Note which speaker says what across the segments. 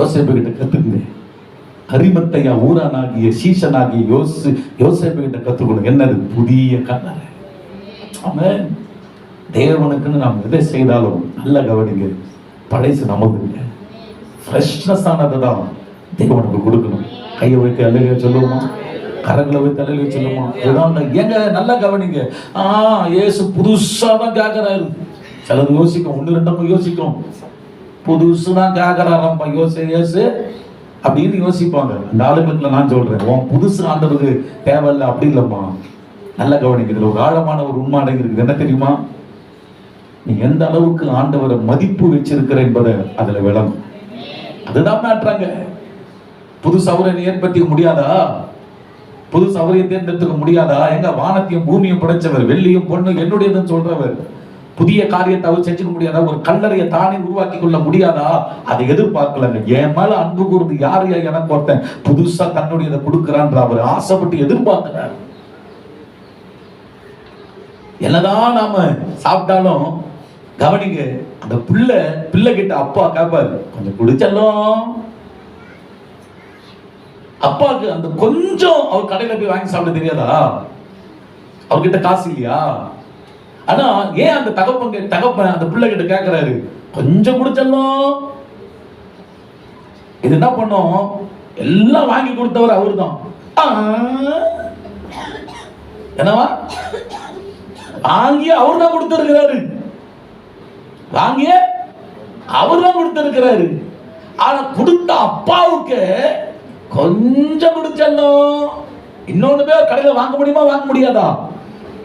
Speaker 1: யோசேப்பு கிட்ட கத்துக்குங்க. அரிமத்தையா ஊரானாகிய சீசனாகிய யோசேப்பு கிட்ட கத்துக்கணும். என்னது? புதிய கல்லறை. ஆமென். தேவனுக்குன்னு நாம் எதை செய்தாலும் நல்ல கவனிங்க, படைசு நமதுங்க. ஃப்ரெஷ்னஸ் ஆனதுதான் தேவனுக்கு கொடுக்கணும். கையை வைத்து அலையில சொல்லுவோமா? கரங்களை வைத்து அலையில சொல்லுவோமா? இதுதான் எங்க நல்ல கவனிங்க. இயேசு புதுசா தான் கேட்கிறாரு. சிலது யோசிக்கும், ஒன்று ரெண்டு யோசிக்கும், புதுசுதான் கேட்கிறாரப்பா இயேசு அப்படின்னு யோசிப்பாங்க. அந்த ஆளுங்களுக்குள்ள நான் சொல்றேன், உன் புதுசு ஆண்டவருக்கு தேவையில்லை அப்படி இல்லம்மா. நல்ல கவனிக்கிறதுல ஒரு ஆழமான ஒரு உண்மை அடங்கிருக்கு. என்ன தெரியுமா? நீ எந்த அளவுக்கு ஆண்டவரை மதிப்பு வச்சிருக்கிற என்பதை அதுல விளங்கும். அதுதான் மாற்றாங்க. புது சௌரை ஏற்படுத்திக்க முடியாதா? புது சௌரியை தேர்ந்தெடுத்துக்க முடியாதா? எங்க வானத்தையும் பூமியும் படைச்சவர், வெள்ளியும் பொண்ணு என்னுடையதுன்னு சொல்றவர், புதிய காரியத்தை அவர் செஞ்சுக்க முடியாதா? ஒரு கல்லறையை தானே உருவாக்கி கொள்ள முடியாதா? அதை எதிர்பார்க்கலங்க. என் மேல அன்பு கூர்ந்து யார் எனக்கு ஒருத்தன் புதுசா தன்னுடையதை கொடுக்கிறான்ற அவர் ஆசைப்பட்டு எதிர்பார்க்கிறார். என்னதான் நாம சாப்பிட்டாலும் கவனிங்க, அந்த பிள்ளை கிட்ட அப்பா கேட்பாரு, கொஞ்சம் குடிச்சலும். அப்பாவுக்கு அந்த கொஞ்சம் அவர் கடையில போய் வாங்கி சாப்பிட தெரியாதா? அவர்கிட்ட காசு இல்லையா? ஆனா ஏன் அந்த தகப்பன் அந்த பிள்ளை கிட்ட கேட்கிறாரு, கொஞ்சம் குடிச்சலும். இது என்ன பண்ணும்? எல்லாம் வாங்கி கொடுத்தவர் அவரு தான். என்னவா? வாங்கிய அவர் தான் கொடுத்திருக்கிறாரு. வாங்கிய அவர் தான் கொடுத்திருக்கிறாரு. ஆனா கொடுத்த அப்பாவுக்கு கொஞ்சம் குடிச்சலும். இன்னொன்னு பேர் கடையில் வாங்க முடியுமா? வாங்க முடியாதா?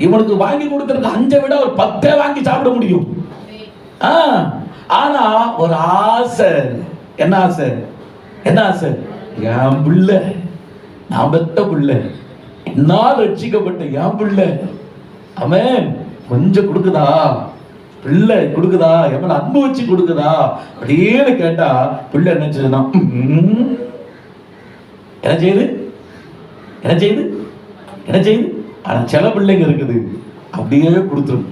Speaker 1: இவனுக்கு வாங்கி கொடுத்திருக்க 5 விட ஒரு 10 வாங்கி சாப்பிட முடியும். ஆனா ஒரு ஆசை. என்ன ஆசை? என்ன ஆசை? என் பிள்ளை, நான் பெத்த பிள்ளை, என்னால் ரட்சிக்கப்பட்ட என் பிள்ளை, ஆமென், கொஞ்சம் கொடுக்குதா? பிள்ளை கொடுக்குதா? எவ்வளவு அன்பு வச்சு கொடுக்குதா அப்படின்னு கேட்டா பிள்ளை என்ன செய்யுதுன்னா, என்ன செய்யுது? என்ன செய்யுது? என்ன செய்யுது? ஆனா சில பிள்ளைங்க இருக்குது அப்படியே கொடுத்துரும்.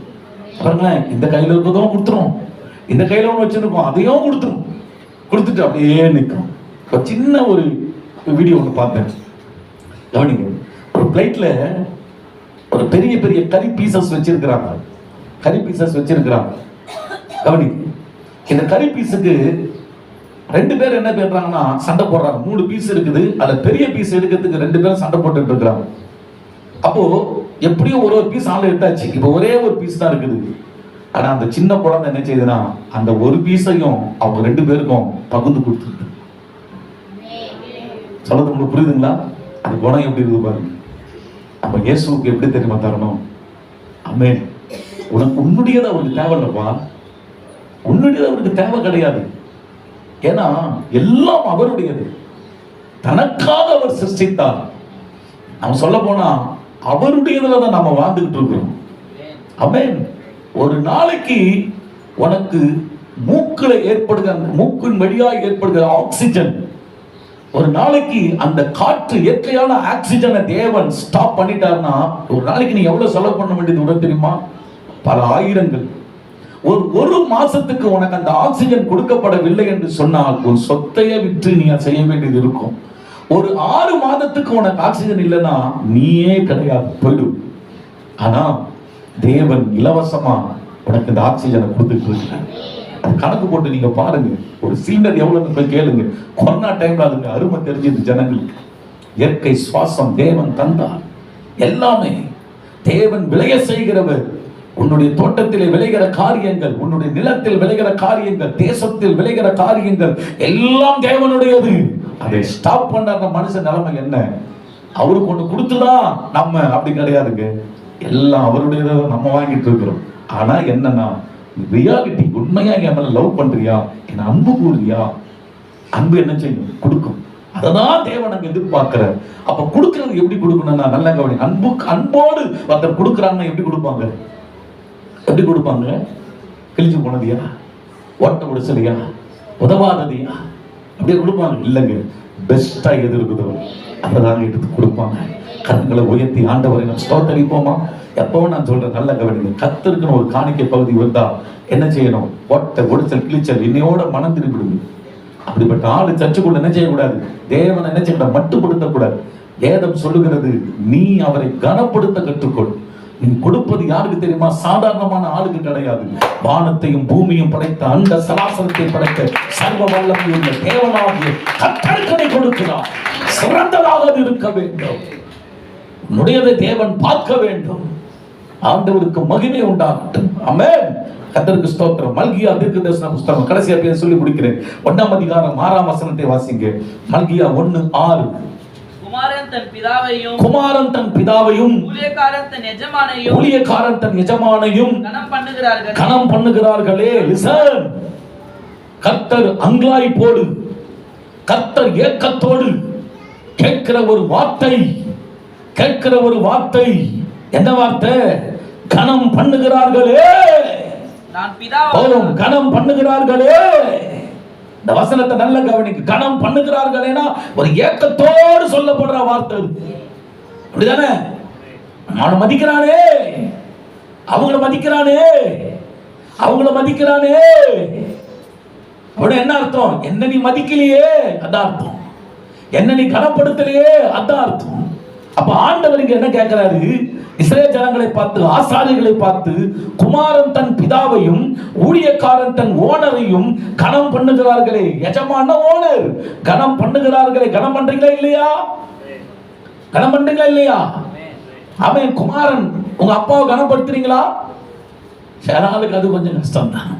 Speaker 1: பாருங்களேன், இந்த கையில இருக்கதும் கொடுத்துரும், இந்த கையில ஒன்று வச்சிருக்கோம் அதையும் கொடுத்துரும். கொடுத்துட்டு அப்படியே நிற்கும். ஒரு சின்ன ஒரு வீடியோ ஒன்று பார்த்தேன், கவனிங்க. ஒரு பிளேட்ல ஒரு பெரிய பெரிய கறி பீசஸ் வச்சிருக்கிறாங்க. கறி பீசஸ் வச்சிருக்கிறாங்க. கவனி, இந்த கறி பீஸுக்கு 2 பேர் என்ன பண்றாங்கன்னா சண்டை போடுறாங்க. 3 பீஸ் இருக்குது, அதுல பெரிய பீஸ் எடுக்கிறதுக்கு 2 பேரும் சண்டை போட்டுட்டு இருக்கிறாங்க. அப்போ எப்படியும் ஒரு பீஸ் ஆள் எடுத்தாச்சு. இப்போ ஒரே ஒரு பீஸ் தான் இருக்குது. ஆனா அந்த சின்ன குழந்தை என்ன செய்யுதுன்னா அந்த ஒரு பீஸையும் அவங்க 2 பேருக்கும் பகிர்ந்து கொடுத்துருக்கு. சொல்றது உங்களுக்கு புரியுதுங்களா? அந்த குணம் எப்படி இருக்கு பாருங்க. நம்ம இயேசுவுக்கு எப்படி தெரியுமா தரணும்? ஆமென். உனக்கு உன்னுடையது அவருக்கு தேவை இல்லப்பா. உன்னுடையது அவருக்கு தேவை கிடையாது. ஏன்னா எல்லாம் அவருடையது. தனக்காக அவர் சிருஷ்டித்தார். நம்ம சொல்ல போனா அவருடையதுல தான் நாம வாழ்ந்துகிட்டு இருக்கிறோம். ஆமென். ஒரு நாளைக்கு உனக்கு மூக்குல ஏற்படுகிற, மூக்கின் வழியாக ஏற்படுகிற ஆக்சிஜன், ஒரு நாளைக்கு அந்த காற்று இயற்கையான ஆக்சிஜனை தேவன் ஸ்டாப் பண்ணிட்டார்னா ஒரு நாளைக்கு நீ எவ்வளவு செலவு பண்ண வேண்டியது உடனே தெரியுமா? பல ஆயிரங்கள். ஒரு மாசத்துக்கு உனக்கு அந்த ஆக்சிஜன் கொடுக்கப்படவில்லை என்று சொன்னால் ஒரு சொத்தையை விற்று நீ செய்ய வேண்டியது இருக்கும். ஒரு 6 மாதத்துக்கு உனக்கு ஆக்சிஜன் இல்லைன்னா நீயே கிடையாது, போயிடும். ஆனா தேவன் இலவசமா உனக்கு இந்த ஆக்சிஜனை கொடுத்துட்டு இருக்கிறார். கணக்கு போட்டு நீங்க பாருங்க, ஒரு சிலிண்டர் எவ்வளவு போய் கேளுங்க. கொரோனா டைம்ல அதுக்கு அருமை தெரிஞ்சது ஜனங்களுக்கு. இயற்கை சுவாசம் தேவன் தந்தார். எல்லாமே தேவன் விளைய செய்கிறவர். உன்னுடைய தோட்டத்திலே விளைகிற காரியங்கள், உன்னுடைய நிலத்தில் விளைகிற காரியங்கள், தேசத்தில் விளைகிற காரியங்கள் எல்லாம் தேவனுடையது. அதை ஸ்டாப் பண்ண மனுஷன் நிலைமை என்ன? அவருக்கு ஒண்ணு கொடுத்துதான் நம்ம அப்படி கிடையாதுங்க. எல்லாம் அவருடையதை நம்ம வாங்கிட்டு இருக்கிறோம். ஆனா என்னன்னா ரியாலிட்டி, உண்மையா என் மேல லவ் பண்றியா, என்ன அன்பு கூறுறியா? அன்பு என்ன செய்யும்? கொடுக்கும். அததான் தேவன் அங்க எதிர்பார்க்கிற. அப்ப கொடுக்கிறது எப்படி கொடுக்கணும்னா நல்ல கவனி. அன்போடு ஒருத்தர் கொடுக்குறாங்கன்னா எப்படி கொடுப்பாங்க? எப்படி கொடுப்பாங்க? கிழிச்சு போனதியா, ஓட்ட உடைச்சலையா, உதவாததையா அப்படியே கொடுப்பாங்க? இல்லைங்க, பெஸ்டா எது இருக்குதோ அப்பதான் எடுத்து கொடுப்பாங்க. கரங்களை உயர்த்தி ஆண்டவரை நம்ம ஸ்தோத்தரிப்போமா? எப்பவும் நான் சொல்றேன், நல்ல கவனிங்க. கர்த்தருக்குன்னு ஒரு காணிக்கை பகுதி வந்தா என்ன செய்யணும்? ஓட்ட உடைச்சல் கிழிச்சல் இன்னையோட மனம் திரும்பிடுங்க. அப்படிப்பட்ட ஆளு சர்ச்சுக்குள்ள என்ன செய்யக்கூடாது? தேவனை என்ன செய்யக்கூடாது? மட்டுப்படுத்தக்கூடாது. வேதம் சொல்லுகிறது, நீ அவரை கனப்படுத்த கற்றுக்கொள். நீ கொடுப்பது யாருக்கு தெரியுமா? சாதாரணமான ஆளுக்கு கிடையாது. வானத்தையும் பூமியும் படைத்த, அந்த சராசரத்தை படைத்த சர்வ வல்லமையுள்ள தேவனாகிய கர்த்தருக்கு கொடுக்கிறார். சிறந்ததாக இருக்க வேண்டும். உன்னுடையதை தேவன் பார்க்க வேண்டும். ஆண்டவருக்கு மகிமை உண்டாகட்டும். ஆமென். கர்த்தருக்கு ஸ்தோத்திரம். மல்கியா தீர்க்கதரிசன புத்தகம் கடைசியா பேர் சொல்லி முடிக்கிறேன். 1ஆம் அதிகாரம் 6ஆம் வசனத்தை வாசிங்க. மல்கியா 1:6. குமாரன் தன் பிதாவையும் ஊழியக்காரன் தன் எஜமானையும் கனம் பண்ணுகிறார்களே. லிசன். கர்த்தர் அங்கலாய்ப்போடு, கர்த்தர் ஏக்கத்தோடு கேட்கிற ஒரு வார்த்தை, என்ன வார்த்தை? கனம் பண்ணுகிறார்களே. கனம் பண்ணுகிறார்களே. இந்த வசனத்தை நல்ல கவனிக்கு. கனம் பண்ணுகிறார்களேனா ஒரு ஏக்கத்தோடு சொல்லப்படுற வார்த்தை. அப்படிதானே? அவனை மதிக்கிறானே, அவங்கள மதிக்கிறானே. அப்படி என்ன அர்த்தம்? என்ன நீ மதிக்கலையே அதான் அர்த்தம். என்ன நீ கனப்படுத்தலையே அதான் அர்த்தம். அப்ப ஆண்டவர் இங்க என்ன கேட்கிறாரு? இஸ்ரவேல் ஜனங்களை பார்த்து, ஆசாரியர்களை பார்த்து, குமாரன் தன் பிதாவையும் ஊழியக்காரன் தன் ஓனரையும் கனம் பண்ணுகிறார்களே. எஜமான ஓனர் கனம் பண்ணுகிறார்களே. கனம் பண்றீங்களா இல்லையா? கனம் பண்றீங்களா இல்லையா? அவன் குமாரன் உங்க அப்பாவை கனப்படுத்துறீங்களா? சில ஆளுக்கு அது கொஞ்சம் கஷ்டம் தான்.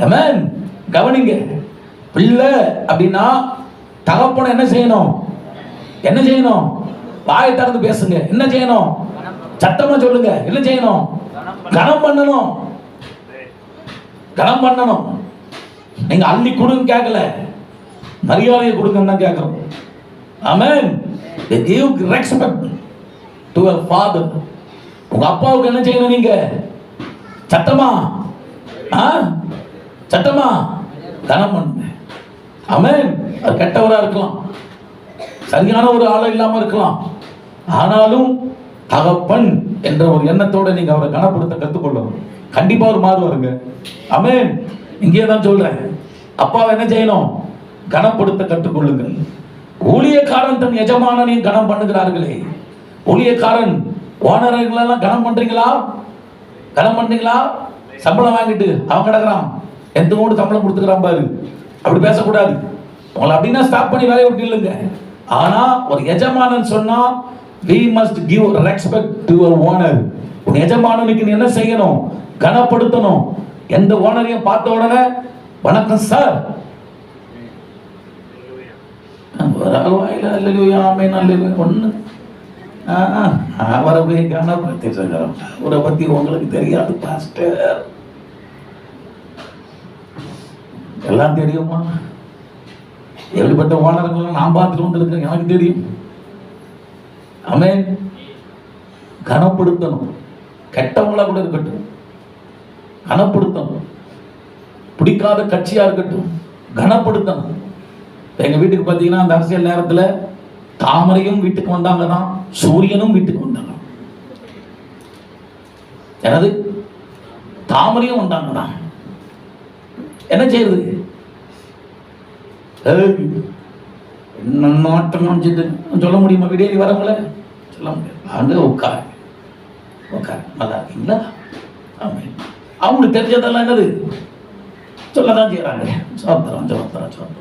Speaker 1: ஆமென். கவனிங்க. பிள்ளை அப்படின்னா தகப்பனை என்ன செய்யணும்? வாயை திறந்து பேசுங்க. என்ன செய்யணும்? சத்தமா சொல்லுங்க. என்ன செய்யணும்? கனம் பண்ணணும். நீங்க அள்ளி கொடுங்க கேட்கல, மரியாதையை கொடுங்கன்னு தான் கேட்கிறோம். ஆமென். They give respect to a father. உங்க அப்பாவுக்கு என்ன செய்யணும்? நீங்க சத்தமா கனம் பண்ணுங்க. ஆமென். அது கெட்டவரா இருக்கலாம், சரியான ஒரு ஆளு இல்லாம இருக்கலாம். ஆனாலும் தகப்பன் என்ற ஒரு எண்ணத்தோட நீங்க அவரை கனப்படுத்த கத்துக்கொள்ளணும். கண்டிப்பா ஒரு மாறுவாருங்க. ஆமென். இங்கே தான் சொல்றேன். அப்பாவை என்ன செய்யணும்? கனப்படுத்த கற்றுக்கொள்ளுங்கள். ஊழியக்காரன் தன் எஜமானனையும் கனம் பண்ணுகிறார்களே. ஊழியக்காரன் ஓனர்களெல்லாம் கனம் பண்றீங்களா? சம்பளம் வாங்கிட்டு அவன் கிடக்குறான், எந்த மூணு சம்பளம் கொடுத்துக்கிறான் பாரு. அப்படி பேசக்கூடாது. உங்களை அப்படின்னா ஸ்டாப் பண்ணி வேலையை விட்டு இல்லைங்க. ஆனா ஒரு எஜமானன் சொன்னா we must give respect to your owner. உன் எஜமானனுக்கு நீ என்ன செய்யணும்? கனப்படுத்தணும். எந்த ஓனரையும் பார்த்த உடனே வணக்கம் சார், ஒண்ணு அவரை போய் கனப்படுத்திருக்கிறோம். அவரை பத்தி உங்களுக்கு தெரியாது பாஸ்டர், எல்லாம் தெரியுமா? எப்படிப்பட்ட ஓனர்கள் நான் பார்த்துட்டு வந்துருக்கேன், எனக்கு தெரியும். ஆமென். கனப்படுத்தணும். கெட்டவங்களா கூட இருக்கட்டும், கனப்படுத்தணும். பிடிக்காத கட்சியா இருக்கட்டும், கனப்படுத்தணும். எங்க வீட்டுக்கு பார்த்தீங்கன்னா அந்த அரசியல் நேரத்தில் தாமரையும் வீட்டுக்கு வந்தாங்க தான், சூரியனும் வீட்டுக்கு வந்தாங்க. எனது தாமரையும் வந்தாங்க தான். என்ன செய்யுது? என்ன மாற்றம் சொல்ல முடியுமா? விடையேறி வரவங்கள சொல்ல முடியாது. அங்கே உட்காரு நல்லா இருக்கீங்களா? அவங்களுக்கு தெரிஞ்சதெல்லாம் என்னது சொல்லதான் செய்யறாங்க. சோத்திரம்.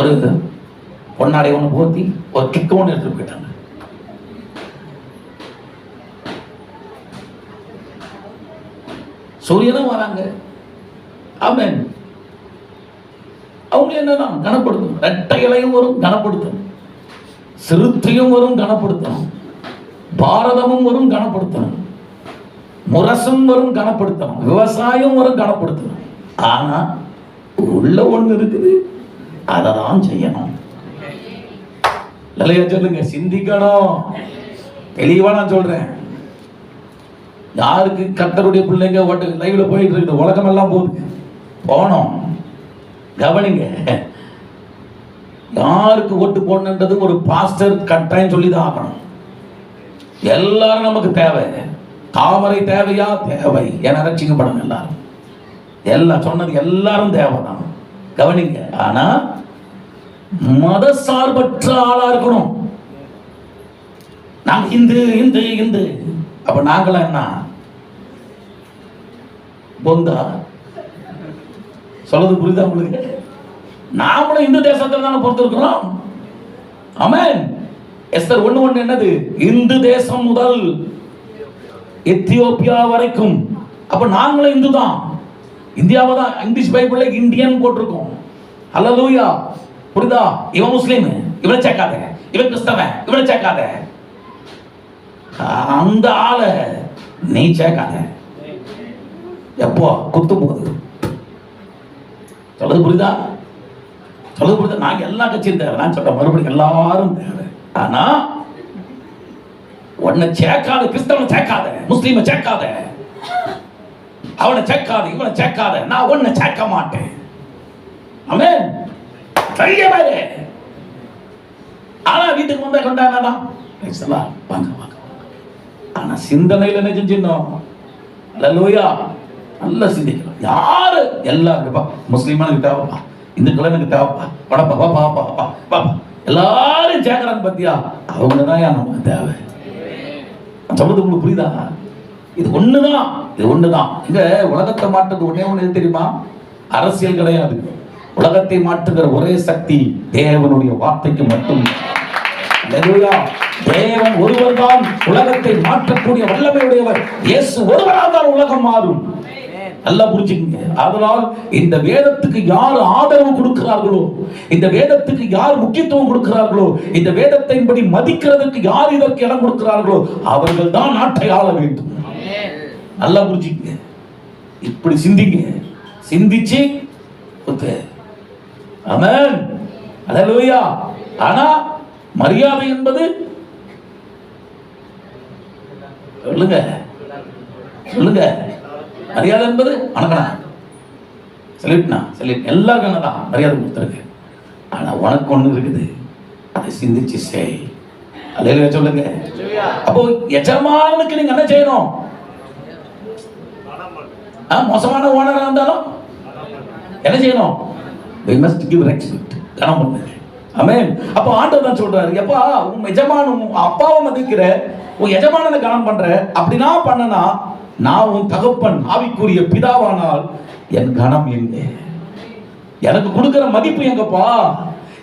Speaker 1: ஒரு பொன்னாடை ஒன்று போத்தி ஒரு கிக்க ஒன்று எடுத்துட்டு போயிட்டாங்க. சூரியனும் வராங்க. ஆமென். அவங்க என்னதான் கனப்படுத்தணும். ரெட்டை இலையும் வரும், கனப்படுத்தணும். சிறுத்தையும் வரும், கனப்படுத்தணும். பாரதமும் வரும், கனப்படுத்தணும். முரசும் வரும், கனப்படுத்தணும். விவசாயம் வரும், கனப்படுத்தணும். ஆனா உள்ள ஒண்ணு இருக்குது, அதான் செய்யணும். இல்லையா? சொல்லுங்க. சிந்திக்கணும். தெளிவா நான் சொல்றேன். யாருக்கு கர்த்தருடைய பிள்ளைங்க ஓட்டு லைவ்ல போயிட்டு இருக்குது, உலகம் எல்லாம் போகுது, போனோம். கவனிங்க. யாருக்கு ஓட்டு போடணுன்றது ஒரு பாஸ்டர் கட்டாயம் சொல்லிதான் ஆகணும். எல்லாரும் நமக்கு தேவை. தாமரை தேவையா? தேவை. என ரட்சிக்கப்படணும் எல்லாரும். எல்லாம் சொன்னது எல்லாரும் தேவைதான், கவனிங்க. ஆனா மத சார்பற்ற ஆளா இருக்கணும். நாங்க இந்து இந்து இந்து, அப்ப நாங்களாம் என்ன பொந்தா? சொல்றது புரியுதா உங்களுக்கு? நாமளும் இந்து தேசத்துல தானே பொறுத்திருக்கிறோம். ஆமென். எஸ்தர் 1:1 என்னது? இந்து தேசம் முதல் எத்தியோப்பியா வரைக்கும். அப்ப நாங்களும் இந்து தான், இந்தியாவை தான். இங்கிலீஷ் பைபிள்ல இந்தியன் போட்டிருக்கோம். அல்லேலூயா. புரியுதா? இவன் முஸ்லீம், இவனை சேர்க்காத. இவன் கிறிஸ்தவன், இவனை சேர்க்காத. அந்த ஆளை நீ சேர்க்காத. எப்போ குத்தும் போது. சொல்றது புரியுதா? சொல்றது புரியுதா? நாங்க எல்லா கட்சியும் தேவை. நான் சொல்ற மறுபடியும் எல்லாரும் தேவை. ஆனா உன்னை சேர்க்காத, கிறிஸ்தவனை சேர்க்காத, முஸ்லீமை சேர்க்காத, அவனை சேர்க்காத, இவனை சேர்க்காத. நான் உன்னை சேர்க்க மாட்டேன். ஆமென். தைரியமாயிரு. ஆனா வீட்டுக்கு வந்தா கொண்டாடலாம், வாங்க வாங்க. ஆனா சிந்தனையில என்ன செஞ்சிடணும்? அல்லேலூயா. நல்லா சிந்திக்கணும். யாரு எல்லாரும் முஸ்லீமானுக்கு தேவைப்பா, இந்துக்களுக்கு தேவைப்பா, படப்பா பாப்பா பாப்பா பாப்பா எல்லாரும் சேர்க்கிறாங்க பத்தியா? அவங்கதான் நமக்கு தேவை. சொல்றது உங்களுக்கு புரியுதா? இது ஒண்ணுதான், இது ஒண்ணுதான். இங்க உலகத்தை மாற்றுறது ஒண்ணே ஒண்ணு தெரியுமா? அரசியல் கிடையாது. உலகத்தை மாற்றுகிற ஒரே சக்தி தேவனுடைய வார்த்தைக்கு மட்டும். அல்லேலூயா. தேவன் ஒருவர் தான் உலகத்தை மாற்றக்கூடிய வல்லமையுடையவர். இயேசு ஒருவரால் தான் உலகம் மாறும். நல்லா புரிஞ்சுக்கங்க. அதனால் இந்த வேதத்துக்கு யார் ஆதரவு கொடுக்கிறார்களோ, இந்த வேதத்துக்கு யார் முக்கியத்துவம் கொடுக்கிறார்களோ, இந்த வேதத்தின்படி மதிக்கிறதுக்கு யார் இதற்கு இடம் கொடுக்கிறார்களோ, அவர்கள் தான் நாட்டை ஆள வேண்டும். நல்லா புரிஞ்சுக்கங்க. இப்படி சிந்திங்க. சிந்திச்சு ஆமென். அல்லேலூயா. ஆனா மரியாதை என்பது சொல்லுங்க சொல்லுங்க, மரியாதை என்பது வணக்கணா சொல்லிட்டுனா சொல்லிட்டு எல்லாருக்கும் என்னதான் மரியாதை கொடுத்துருக்கு. ஆனா உனக்கு ஒண்ணு இருக்குது, அதை சிந்திச்சு செய். அல்லேலூயா சொல்லுங்க. அப்போ எஜமானுக்கு நீங்க என்ன செய்யணும்? மோசமான ஓனரா இருந்தாலும் என்ன செய்யணும்? we must give respect. கனம் பண்ணுங்க. ஆமென். அப்போ ஆண்டவர் தான் சொல்றாரு, எப்பா உன் எஜமானும் அப்பாவை மதிக்கிற, உன் எஜமானனை கனம் பண்ற, அப்படினா பண்ணனா நான் உன் தகப்பன் ஆவிக்குரிய பிதாவானால் என் கனம் எங்க? எனக்கு கொடுக்கிற மதிப்பு எங்கப்பா?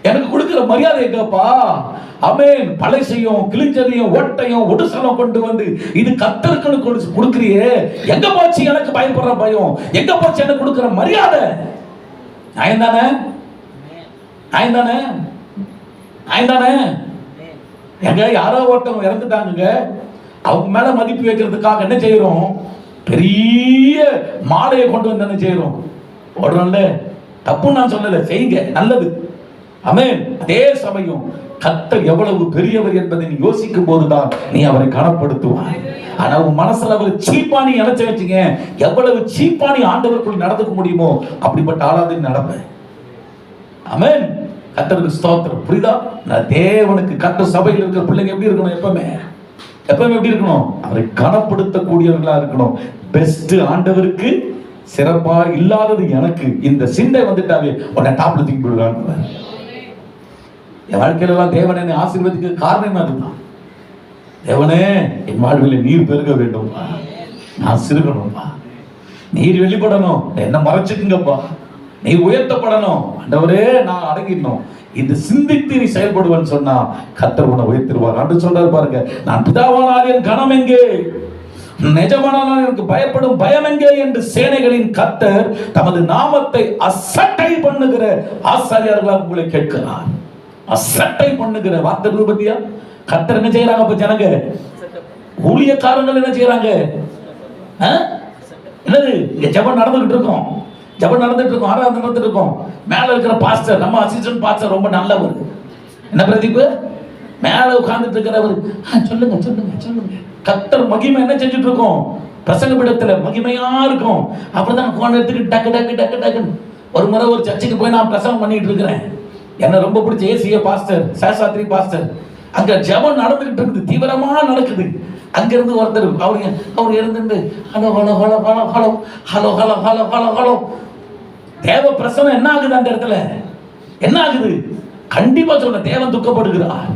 Speaker 1: எனக்கு கொடுக்கிற மரியாதை எங்கப்பா? ஆமென். பழசையும் கிழிஞ்சதையும் ஓட்டையும் ஒடுசலம் கொண்டு வந்து இது கர்த்தருக்குன்னு கொடுக்கிறியே, எங்க போச்சு எனக்கு பயப்படுற பயம்? எங்க போச்சு எனக்கு கொடுக்கிற மரியாதை? ஆயந்தானே ஆயந்தானே ஆயந்தானே. எங்க யாரோ ஒருத்தவங்க இறந்துட்டாங்க, அவங்க மேல மதிப்பு வைக்கிறதுக்காக என்ன செய்யறோம்? பெரிய மாலையை கொண்டு வந்து என்ன செய்யறோம்? போடுறோம்ல. தப்பு நான் சொல்லல, செய்யுங்க, நல்லது. ஆமென். அதே சமயம் கர்த்தர் எவ்வளவு பெரியவர் என்பதை நீ யோசிக்கும் போதுதான் நீ அவரை கனப்படுத்துவாய். ஆனா உன் மனசுல அவர் சீப்பானி நினைச்சு வச்சுங்க, எவ்வளவு சீப்பானி ஆண்டவருக்குள் நடந்துக்க முடியுமோ அப்படிப்பட்ட ஆளாது நடப்பேன். ஆமென். கர்த்தருக்கு ஸ்தோத்திரம். புரியுதா? நான் தேவனுக்கு கர்த்தர் சபையில் இருக்கிற பிள்ளைங்க எப்படி இருக்கணும்? எப்பவுமே எப்படி இருக்கணும்? அவரை கனப்படுத்தக்கூடியவர்களா இருக்கணும். பெஸ்ட் ஆண்டவருக்கு சிறப்பா இல்லாதது எனக்கு. இந்த சிந்தை வந்துட்டாவே உன்னை டாப்ல தூக்கி விடுறான்னு. என் வாழ்க்கையில எல்லாம் தேவன் என்னை ஆசீர்வதிக்க காரணமா இருந்தான். தேவனே, என் வாழ்வில் நீர் பெருக வேண்டும், நான் சிறுகணும்பா, நீர் வெளிப்படணும், என்ன மறைச்சுக்குங்கப்பா, நீ உயர்த்தப்படணும். ஆண்டவரே, நான் அடங்கிடணும். இது சிந்தித்து நீ செயல்படுவன்னு சொன்னா கர்த்தர் உன்னை உயர்த்திடுவார். ஆண்டு சொல்றாரு பாருங்க, நான் பிதாவானால் என் கனம் எங்கே, நிஜமானால் எனக்கு பயப்படும் பயம் எங்கே என்று சேனைகளின் கர்த்தர் தமது நாமத்தை அசட்டை பண்ணுகிற ஆசாரியர்களாக உங்களை கேட்கிறார். அசட்டை பண்ணுகிற வார்த்தை ரூபத்தியா கர்த்தர் என்ன செய்யறாங்க? அப்ப ஜனங்க ஊழியக்காரங்கள் என்ன செய்யறாங்க? என்னது? ஜெபம் நடந்துகிட்டு இருக்கோம், ஜெபம் நடந்துட்டு இருக்கோம், ஆராதனை நடந்துட்டு இருக்கோம். மேல இருக்கிற பாஸ்டர், நம்ம அசிஸ்டன்ட் பாஸ்டர் ரொம்ப நல்லவர். என்ன பிரதீப்? மேல உட்கார்ந்துட்டு இருக்கிறவர் சொல்லுங்க சொல்லுங்க சொல்லுங்க. கர்த்தர் மகிமை என்ன செஞ்சுட்டு இருக்கோம்? பிரசங்க பீடத்துல மகிமையா இருக்கும். அப்படிதான் போன் எடுத்துக்கிட்டு டக்கு டக்கு டக்கு டக்குன்னு. ஒரு முறை ஒரு சர்ச்சுக்கு போய் நான் பிரசங்கம் பண்ணிட்டு இருக்கிறேன். என்ன ரொம்ப பிடிச்ச ஏசிய பாஸ்டர், சேஷாத்ரி பாஸ்டர். அங்க ஜெபம் நடந்துகிட்டு இருக்குது, தீவிரமா நடக்குது. அங்கிருந்து ஒருத்தர் அவர் இருந்துட்டு hello hello hello hello hello hello hello hello hello hello. தேவ பிரசனம் என்ன ஆகுது அந்த இடத்துல? என்ன ஆகுது? கண்டிப்பா சொல்ற, தேவன் துக்கப்படுகிறார்.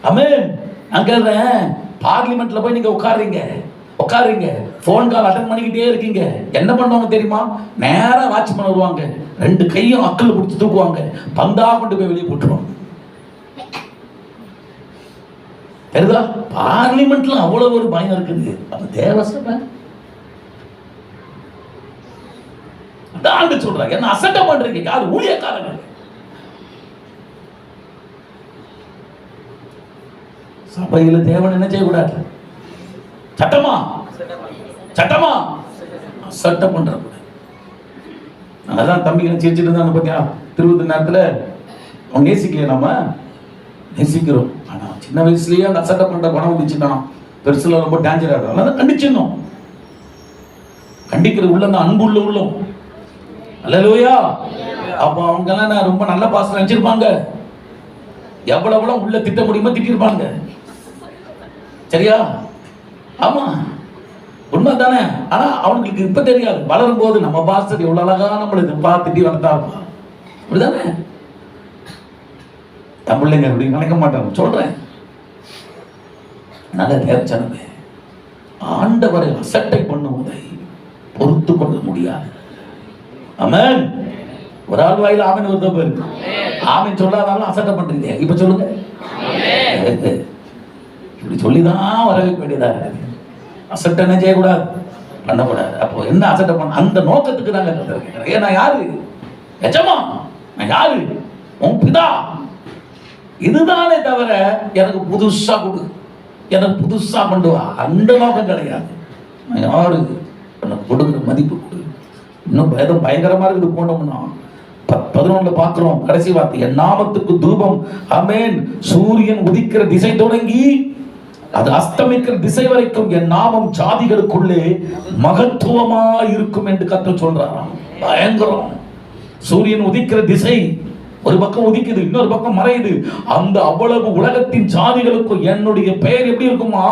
Speaker 1: ஆமென். நான் கேட்கிறேன், பார்லிமெண்ட்ல போய் நீங்க உட்காருறீங்க, போன் கால் அட்டன் பண்ணிக்கிட்டே இருக்கீங்க. என்ன பண்ணுவாங்க தெரியுமா? நேரா வாட்ச்மேன் வருவாங்க, 2 கையும் அக்கல்ல பிடிச்சி தூக்குவாங்க, பந்தா கொண்டு போய் வெளியே போட்டுருவாங்க. தெரியுதா? பார்லிமெண்ட்ல அவ்வளவு ஒரு பயம் இருக்குது. அப்ப தேவசபை அதான் சொல்றாங்க, என்ன அசட்டை பண்றீங்க? யாரு? ஊழியக்காரங்க. சபையில தேவன் என்ன செய்யக்கூடாது? சட்டமா சட்டம் பண்ற. அதான் தம்பிகளை சிரிச்சிட்டு இருந்தாங்க பாத்தியா, திருவிழா நேரத்துல. அவங்க நேசிக்கலையே, நம்ம நேசிக்கிறோம். ஆனா சின்ன வயசுலயே அந்த அசட்டை பண்ற குணம் வந்துச்சுன்னா பெருசுல ரொம்ப டேஞ்சர் ஆகும். அதனால கண்டிச்சிடணும். கண்டிக்கிறது உள்ள அந்த அன்பு உள்ள உள்ளம். அல்லேலூயா. அப்ப அவங்க எல்லாம் ரொம்ப நல்ல பாசம் நினைச்சிருப்பாங்க. எவ்வளவு உள்ள திட்ட முடியுமோ திட்டிருப்பாங்க. சரியா? ஆமா, உண்மைதானே. ஆனா அவங்களுக்கு இப்ப தெரியாது. வளரும் போது நம்ம பாஸ்டர் எவ்வளவு அழகா நம்மளுக்கு பார்த்துட்டு வளர்த்தா இருப்பா. அப்படிதானே? தமிழ்லைங்க அப்படி நினைக்க மாட்டாங்க, சொல்றேன். நல்ல தேவச்சனமே, ஆண்டவரை அசட்டை பண்ணுவதை பொறுத்து கொள்ள முடியாது. ஆமென். ஒரு ஆள் வாயில ஆமென் ஒரு தப்பு இருக்கு. ஆமென் சொல்லாதாலும் அசட்டை பண்றீங்க. இப்ப சொல்லுங்க, இப்படி சொல்லிதான் வர வைக்க வேண்டியதா இருக்கு. அசட்டை என்ன செய்யக்கூடாது, பண்ணக்கூடாது. அப்போ என்ன அசட்டை பண்ண? அந்த நோக்கத்துக்கு நாங்க இருக்கிறோம். ஏன் நான் யாரு? எஜமா, நான் யாரு? உன் பிதா. இதுதானே தவிர எனக்கு புதுசா கொடு, எனக்கு புதுசா கொண்டு வா, அந்த நோக்கம் கிடையாது. நான் யாரு? எனக்கு கொடுக்குற மதிப்பு கொடு. இன்னும் ஏதோ பயங்கரமா இருக்குது. போனோம்னா 11 பார்க்கிறோம் கடைசி வார்த்தை, என் நாமத்துக்கு தூபம். ஆமென். சூரியன் உதிக்கிற திசை தொடங்கி அது அஸ்தமிக்கிற திசை வரைக்கும் என் நாமம் ஜாதிகளுக்குள்ளே மகத்துவமா இருக்கும் என்று கர்த்தர் சொல்றாராம். பயங்கரம். சூரியன் உதிக்கிற திசை ஒரு பக்கம் உதிக்குது, இன்னொரு பக்கம் மறையுது. அந்த அவ்வளவு உலகத்தின் ஜாதிகளுக்கு என்னுடைய பெயர் எப்படி இருக்குமா?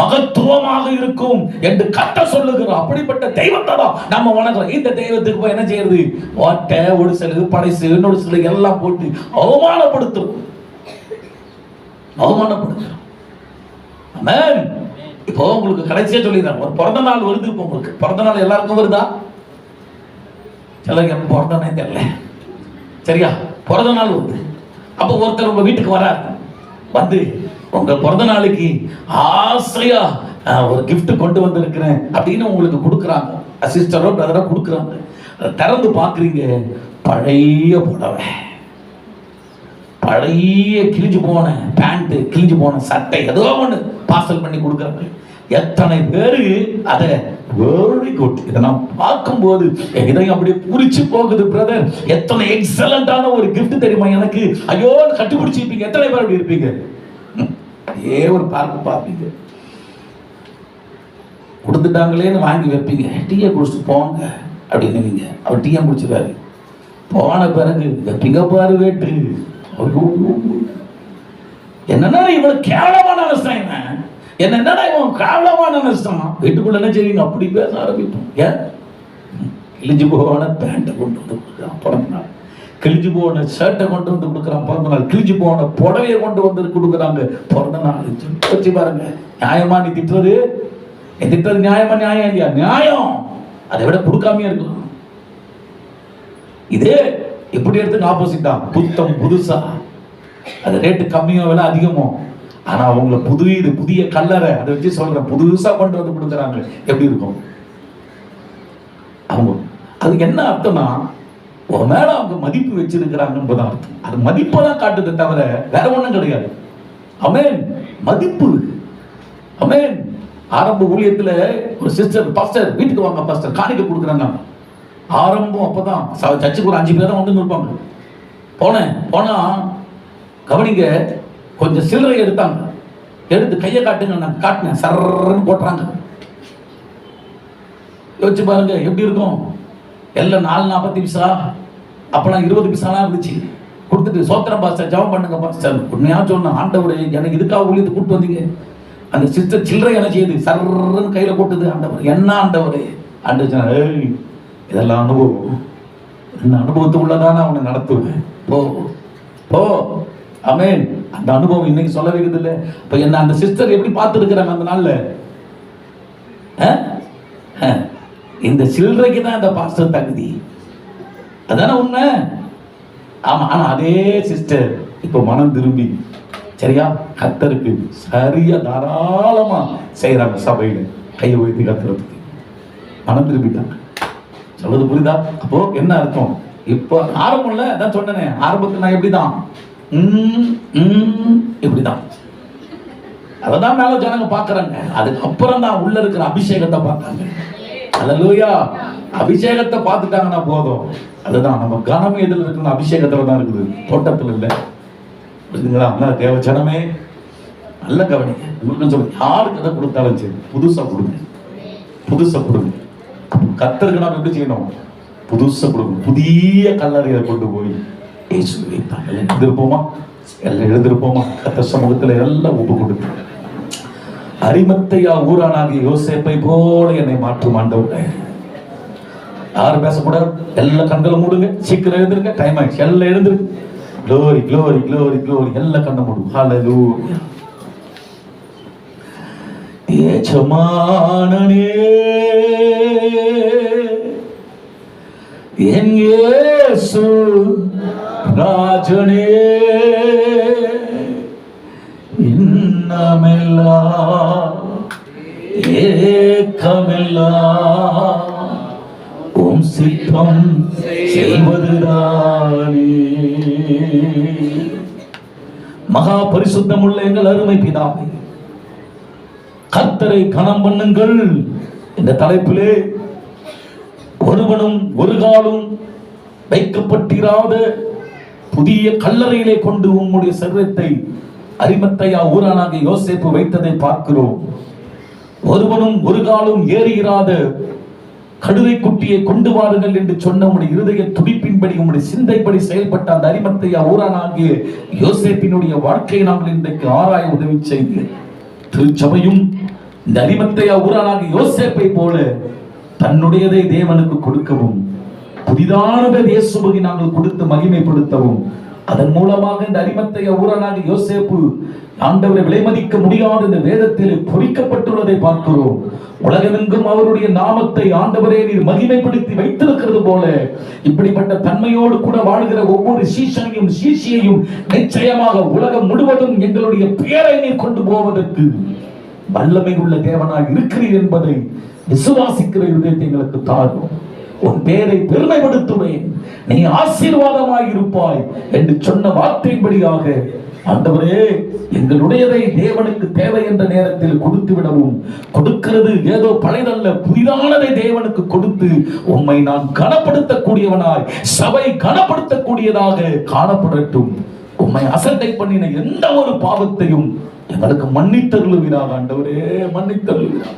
Speaker 1: மகத்துவமாக இருக்கும் என்று கர்த்தர் சொல்லுகிறார். அப்படிப்பட்ட தெய்வத்தை தான் நம்ம வணங்குறோம். இந்த தெய்வத்துக்கு போய் என்ன செய்யறது? ஓட்டை, ஒரு சில படைசு, இன்னொரு சில எல்லாம் போட்டு அவமானப்படுத்துறோம். ஆமென். இப்போ உங்களுக்கு கடைசியா சொல்லிடுறேன், ஒரு பிறந்த நாள் வருது. இப்போ உங்களுக்கு பிறந்த நாள் எல்லாருக்கும் வருதா? சிலருக்கு எப்ப பிறந்த நாள் தெரியல. சரியா? பிறந்த நாள் வருது. அப்போ ஒருத்தர் உங்க வீட்டுக்கு வரார், வந்து உங்க பிறந்த நாளைக்கு ஆசையா ஒரு கிஃப்ட் கொண்டு வந்திருக்கிறேன் அப்படின்னு உங்களுக்கு கொடுக்குறாங்க. சிஸ்டரோ பிரதரோ கொடுக்குறாங்க. திறந்து பார்க்குறீங்க, பழைய புடவை, பழைய கிழிஞ்சு போன பேண்ட், கிழிஞ்சு போன சட்டை, ஏதோ ஒன்று பார்சல் பண்ணி கொடுக்குறாங்க. எத்தனை பேரு அதை வெரி குட், இதை நான் பார்க்கும்போது இதயம் அப்படியே பூரிச்சு போகுது. பிரதர், எத்தனை எக்ஸலண்டான ஒரு கிஃப்ட் தெரியுமா எனக்கு, ஐயோ கட்டுப்பிடிச்சிருப்பீங்க. எத்தனை பேர் அப்படி இருப்பீங்க? ஏ ஒரு பார்ப்பீங்க, கொடுத்துட்டாங்களேன்னு வாங்கி வைப்பீங்க. டீயை குடிச்சிட்டு போங்க அப்படின்னு நீங்க. அவர் டீயை குடிச்சிடாரு. போன பிறகு வைப்பீங்க பாரு வேட்டு. என்னன்னா இவ்வளவு கேவலமான அவஸ்தான், என்னடா இவன் கேவலமான நஷ்டம். வீட்டுக்குள்ள என்ன செய்வீங்க? அப்படி பேச ஆரம்பிப்போம். ஏன்? கிழிஞ்சு போன பேண்ட்டை கொண்டு வந்து கொடுக்குறான் பிறந்த நாள், கிழிஞ்சு போன ஷர்ட்டை கொண்டு வந்து கொடுக்குறான் பிறந்த நாள், கிழிஞ்சு போன புடவையை கொண்டு வந்து கொடுக்குறாங்க பிறந்த நாள். வச்சு பாருங்க, நியாயமா நீ திட்டுறது? திட்டுறது நியாயமா? நியாயம் இல்லையா? நியாயம். அதை விட கொடுக்காமையே இருக்கும். இதே இப்படி எடுத்துங்க, ஆப்போசிட்டா புத்தம் புதுசா, அது ரேட்டு கம்மியோ விலை அதிகமோ, ஆனா அவங்கள புதிய கல்லறை அதை வச்சு சொல்றேன், புதுசா கொண்டு வந்து கொடுக்குறாங்க. எப்படி இருக்கும் அவங்க? அதுக்கு என்ன அர்த்தம்னா, ஒரு மேல அவங்க மதிப்பு வச்சிருக்கிறாங்க என்பதான் அர்த்தம். அது மதிப்பதான் காட்டுது தவிர வேற ஒண்ணும் கிடையாது. ஆமென். மதிப்பு. ஆமென். ஆரம்ப ஊழியத்துல ஒரு சிஸ்டர், பாஸ்டர் வீட்டுக்கு வாங்க பாஸ்டர், காணிக்கை கொடுக்குறாங்க. ஆரம்பம் அப்பதான் சர்ச்சுக்கு ஒரு 5 பேர் தான் வந்து நிற்பாங்க. போனா கவனிங்க, கொஞ்சம் சில்லறை எடுத்தாங்க, எடுத்து கையை காட்டுங்க, நான் காட்டினேன், சர்ன்னு போட்டுறாங்க. யோசிச்சு பாருங்க எப்படி இருக்கும். எல்லாம் 4.40 பைசா, அப்பெல்லாம் 20 பைசாலாம் இருந்துச்சு. கொடுத்துட்டு சோத்திரம் பாஸ்டர், ஜெபம் பண்ணுங்க பாஸ்டர். உண்மையா சொன்ன, ஆண்டவரே எனக்கு இதுக்காக ஊழியத்தை கூப்பிட்டு வந்தீங்க, அந்த சிஸ்டர் சில்லறை என்ன செய்யுது, சர்ன்னு கையில போட்டுது. ஆண்டவர் என்ன ஆண்டவர் ஆண்டு, இதெல்லாம் அனுபவம், இந்த அனுபவத்துக்குள்ளதான அவனை நடத்துவேன், போ போ. ஆமென். அந்த அனுபவம் இன்னைக்கு சொல்ல வேண்டியது இல்லை. இப்ப என்ன அந்த சிஸ்டர் எப்படி பார்த்துருக்கிறாங்க அந்த நாள்ல? இந்த சில்லறைக்கு தான் இந்த பாஸ்டர் தகுதி, அதான உண்மை. ஆமா. ஆனா அதே சிஸ்டர் இப்ப மனம் திரும்பி சரியா கர்த்தருக்கு சரியா தாராளமா செய்யறாங்க. சபையில கையை உயர்த்தி கர்த்தருக்கு மனம் திரும்பிட்டாங்க. சொல்றது புரியுதா? அப்போ என்ன அர்த்தம்? இப்போ ஆரம்பம்ல அதான் சொன்னேனே, ஆரம்பத்துல நான் எப்படிதான் இப்படிதான் அததான் மேல ஜனங்க பாக்குறாங்க. அதுக்கப்புறம் தான் உள்ள இருக்கிற அபிஷேகத்தை பார்த்தாங்க. அல்லேலூயா. அபிஷேகத்தை பார்த்துட்டாங்கன்னா போதும். அதுதான் நம்ம கனம் எதில் இருக்குன்னு அபிஷேகத்துல தான் இருக்குது, தோட்டத்துல இல்லை. புரியுதுங்களா? தேவ ஜனமே நல்ல கவனிங்க. உங்களுக்கு சொல்லுங்க, யாருக்கு எதை கொடுத்தாலும் சரி புதுசா கொடுங்க, புதுசா கொடுங்க. கர்த்தருக்கு நாம் எப்படி செய்யணும்? புதுசா கொடுக்கணும். புதிய கல்லறையை கொண்டு போய் இயேசு வைத்தாங்க. எழுந்திருப்போமா? எல்லாம் எழுந்திருப்போமா? கர்த்தர் சமூகத்துல எல்லாம் ஒப்பு கொடுத்து, அரிமத்தையா ஊரானாகிய யோசேப்பை போல என்னை மாற்றும் ஆண்டவரே. யாரும் பேசக்கூடாது, எல்லா கண்களும் மூடுங்க. சீக்கிரம் எழுந்திருங்க, டைம் ஆயிடுச்சு. எல்லாம் எழுந்திருக்கு. Glory glory glory glory. எல்லாம் கண்ணை மூடும். ஹல்லேலூயா. எஜமானனே என் இயேசு ராஜனே, இன்னமெல்லாம் ஏக்கமெல்லாம் உம் சித்தம் செய்வதுதானே. மகா பரிசுத்தமுள்ள எங்கள் அருமை பிதாவே, கர்த்தரை கனம் பண்ணுங்கள் என்ற தலைப்பிலே ஒருவனும் ஒரு காலும் வைக்கப்பட்டிராத புதிய கல்லறையிலே கொண்டு உம்முடைய சரீரத்தை அரிமத்தையா ஊரானாகிய யோசேப்பு வைத்ததை பார்க்கிறோம். ஒருவனும் ஒரு காலும் ஏறியிராத கடுதை குட்டியை கொண்டு வாருங்கள் என்று சொன்ன உம்முடைய இருதய துடிப்பின்படி உம்முடைய சிந்தைப்படி செயல்பட்ட அந்த அரிமத்தையா ஊரானாகிய யோசேப்பினுடைய வாழ்க்கையை நாங்கள் இன்றைக்கு ஆராய உதவி செய்து, திருச்சபையும் இந்த அரிமத்தையா ஊரானாகிய யோசேப்பை போல தன்னுடையதை தேவனுக்கு கொடுக்கவும், புதிதானதை இயேசுவுக்கு நாங்கள் கொடுத்து மகிமைப்படுத்தவும், அதன் மூலமாக இந்த அரிமத்தையா ஊரானாகிய யோசேப்பு ஆண்டவரை விலைமதிக்க முடியாத இந்த வேதத்தில் பொறிக்கப்பட்டுள்ளதை பார்க்கிறோம். உலகமெங்கும் அவருடைய நாமத்தை ஆண்டவரே நீர் மகிமைப்படுத்தி வைத்திருக்கிறது போல, இப்படிப்பட்ட தன்மையோடு கூட வாழ்கிற ஒவ்வொரு சீஷனையும் சீஷியையும் நிச்சயமாக உலகம் முழுவதும் எங்களுடைய பெயரை நீர் கொண்டு போவதற்கு வல்லமை உள்ள தேவனாய் இருக்கிறீர் என்பதை விசுவாசிக்கிற இதயத்தை எங்களுக்கு தாரும். உன் பேரை பெருமைப்படுத்துவேன், நீ ஆசீர்வாதமாய் இருப்பாய் என்று சொன்ன வார்த்தையின்படியாக ஆண்டவரே எங்களுடையதை தேவனுக்கு தேவை என்ற நேரத்தில் கொடுத்து விடவும், கொடுக்கிறது ஏதோ பழையதல்ல புதிதானதை தேவனுக்கு கொடுத்து உம்மை நான் கனப்படுத்தக்கூடியவனாய், சபை கனப்படுத்தக்கூடியதாக காணப்படட்டும். உம்மை அசட்டை பண்ணின எந்த ஒரு பாவத்தையும் எங்களுக்கு மன்னித்தருளுவீராக ஆண்டவரே, மன்னித்தருளுவீராக.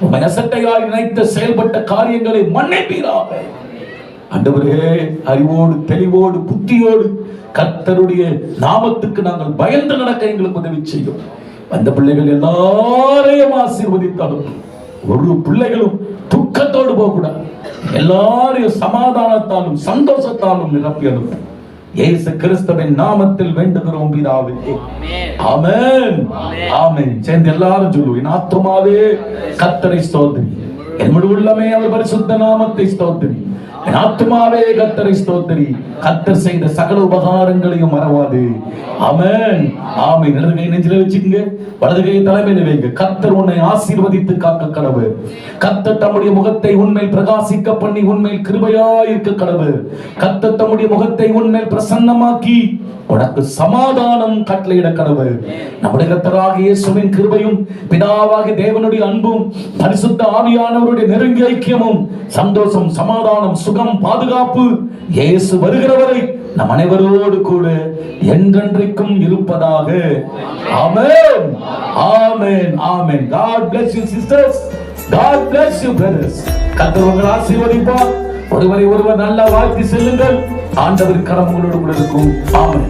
Speaker 1: உம்மை அசட்டையாய் நினைத்த செயல்பட்ட காரியங்களை மன்னிப்பீராக ஆண்டவரே. அறிவோடு தெளிவோடு புத்தியோடு கர்த்தருடைய நாமத்துக்கு நாங்கள் பயந்து நடக்க எங்களுக்கு உதவி செய்யும். அந்த பிள்ளைகள் எல்லாரையும் ஆசீர்வதித்தாலும் ஒரு பிள்ளைகளும் துக்கத்தோடு போகக்கூடாது. எல்லாரையும் சமாதானத்தாலும் சந்தோஷத்தாலும் நிரப்பி அனுப்பும். இயேசு கிறிஸ்துவின் நாமத்தில் வேண்டுகிறோம் பிதாவே, ஆமென் ஆமென். சேர்ந்து எல்லாரும் சொல்லுவோம், என் ஆத்துமாவே கர்த்தரை ஸ்தோத்திரி, என் முழு உள்ளமே அவர் பரிசுத்த நாமத்தை ஸ்தோத்திரி, என் ஆத்துமாவே கர்த்தரை ஸ்தோத்திரி, கர்த்தர் செய்த சகல உபகாரங்களையும் மறவாது. ஆமென் ஆமென். இடது கை நெஞ்சில வச்சுக்கங்க, வலது கை தலைமையில வைங்க. கர்த்தர் உன்னை ஆசீர்வதித்து காக்க கடவுள். கர்த்தர் தம்முடைய முகத்தை உன்மேல் பிரகாசிக்க பண்ணி உன்மேல் கிருபையாய் இருக்க கடவுள். கர்த்தர் தம்முடைய முகத்தை உன்மேல் பிரசன்னமாக்கி உனக்கு சமாதானம் கட்டளையிட கடவுள். நம்முடைய கர்த்தராகிய இயேசுவின் கிருபையும் பிதாவாகிய தேவனுடைய அன்பும் பரிசுத்த ஆவியானவருடைய நெருங்கிய ஐக்கியமும் சந்தோஷம் சமாதானம் சுகம் பாதுகாப்பு இயேசு வருகிறவரை நம் அனைவரோடு கூட என்றென்றைக்கும் இருப்பதாக. ஆமென் ஆமென் ஆமென். God bless you sisters, God bless you brothers. கர்த்தர் உங்களை ஆசீர்வதிப்பார். ஒருவரை ஒருவர் நல்லா வாழ்த்தி செல்லுங்கள். ஆண்டவர் கரம் உங்களோடு கூட இருக்கும். ஆமென்.